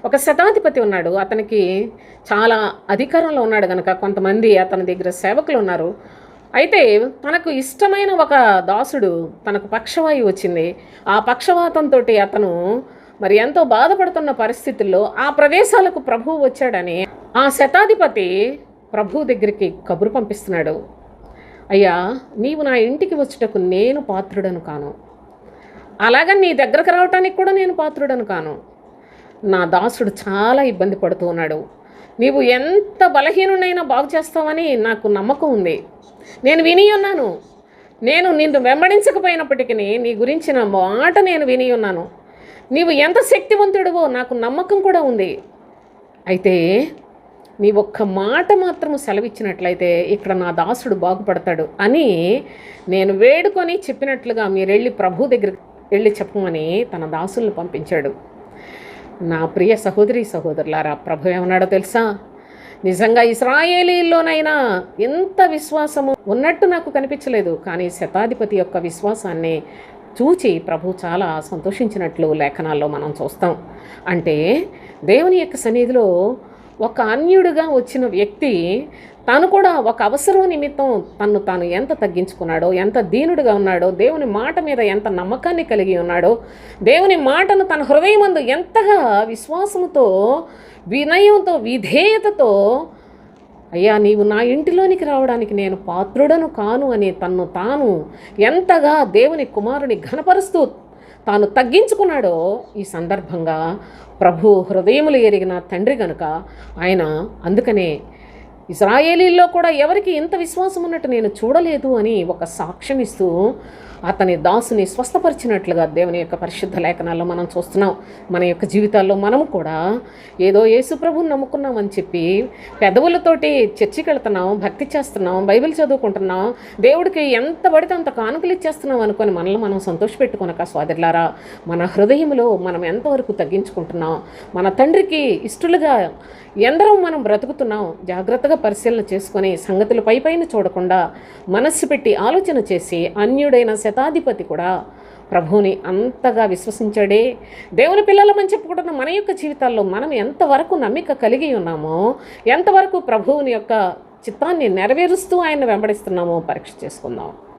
ఒక శతాధిపతి ఉన్నాడు. అతనికి చాలా అధికారంలో ఉన్నాడు గనక కొంతమంది అతని దగ్గర సేవకులు ఉన్నారు. అయితే తనకు ఇష్టమైన ఒక దాసుడు తనకు పక్షవాయువు వచ్చింది. ఆ పక్షవాతంతో అతను మరి ఎంతో బాధపడుతున్న పరిస్థితుల్లో ఆ ప్రదేశాలకు ప్రభువు వచ్చాడని ఆ శతాధిపతి ప్రభువు దగ్గరికి కబురు పంపిస్తున్నాడు. అయ్యా, నీవు నా ఇంటికి వచ్చుటకు నేను పాత్రుడను కాను, అలాగని నీ దగ్గరకు రావటానికి కూడా నేను పాత్రుడను కాను. నా దాసుడు చాలా ఇబ్బంది పడుతూ ఉన్నాడు. నీవు ఎంత బలహీనునైనా బాగు చేస్తావని నాకు నమ్మకం ఉంది. నేను విని ఉన్నాను. నేను నిన్ను వెంబడించకపోయినప్పటికీ నీ గురించిన మాట నేను విని ఉన్నాను. నీవు ఎంత శక్తివంతుడివో నాకు నమ్మకం కూడా ఉంది. అయితే నీ ఒక్క మాట మాత్రము సెలవిచ్చినట్లయితే ఇక్కడ నా దాసుడు బాగుపడతాడు అని నేను వేడుకొని చెప్పినట్లుగా మీరు వెళ్ళి ప్రభు దగ్గరికి వెళ్ళి చెప్పమని తన దాసులను పంపించాడు. నా ప్రియ సహోదరి సహోదరులారా, ప్రభు ఏమన్నాడో తెలుసా? నిజంగా ఇశ్రాయేలీల్లోనైనా ఎంత విశ్వాసము ఉన్నట్టు నాకు కనిపించలేదు, కానీ శతాధిపతి యొక్క విశ్వాసాన్ని చూచి ప్రభు చాలా సంతోషించినట్లు లేఖనాల్లో మనం చూస్తాం. అంటే దేవుని యొక్క సన్నిధిలో ఒక అన్యుడిగా వచ్చిన వ్యక్తి తాను కూడా ఒక అవసరం నిమిత్తం తను తాను ఎంత తగ్గించుకున్నాడో, ఎంత దీనుడిగా ఉన్నాడో, దేవుని మాట మీద ఎంత నమ్మకాన్ని కలిగి ఉన్నాడో, దేవుని మాటను తన హృదయమందు ఎంతగా విశ్వాసముతో, వినయంతో, విధేయతతో అయ్యా నీవు నా ఇంటిలోనికి రావడానికి నేను పాత్రుడను కాను అని తన్ను తాను ఎంతగా దేవుని కుమారుని ఘనపరుస్తూ తాను తగ్గించుకున్నాడో ఈ సందర్భంగా ప్రభు హృదయములు ఎరిగిన తండ్రి గనుక ఆయన అందుకనే ఇశ్రాయేలీల్లో కూడా ఎవరికి ఇంత విశ్వాసం ఉన్నట్టు నేను చూడలేదు అని ఒక సాక్ష్యం ఇస్తూ అతని దాసుని స్వస్థపరిచినట్లుగా దేవుని యొక్క పరిశుద్ధ లేఖనాల్లో మనం చూస్తున్నాం. మన యొక్క జీవితాల్లో మనము కూడా ఏదో యేసు ప్రభువుని నమ్ముకున్నామని చెప్పి పెదవులతోటి చర్చికి వెళ్తున్నాం, భక్తి చేస్తున్నాం, బైబిల్ చదువుకుంటున్నాం, దేవుడికి ఎంత పడితే అంత కానుకలు ఇచ్చేస్తున్నాం అనుకొని మనల్ని మనం సంతోషపెట్టుకొనక సోదరులారా, మన హృదయంలో మనం ఎంతవరకు తగ్గించుకుంటున్నాం, మన తండ్రికి ఇష్టలుగా ఎందరం మనం బ్రతుకుతున్నాం జాగ్రత్తగా పరిశీలన చేసుకొని సంగతులు పైపైన చూడకుండా మనస్సు పెట్టి ఆలోచన చేసి అన్యుడైన శతాధిపతి కూడా ప్రభువుని అంతగా విశ్వసించాడే. దేవుని పిల్లలమని చెప్పుకుంటున్న మన యొక్క జీవితాల్లో మనం ఎంతవరకు నమ్మిక కలిగి ఉన్నామో, ఎంతవరకు ప్రభువుని యొక్క చిత్తాన్ని నెరవేరుస్తూ ఆయన వెంబడిస్తున్నామో పరీక్ష చేసుకుందాం.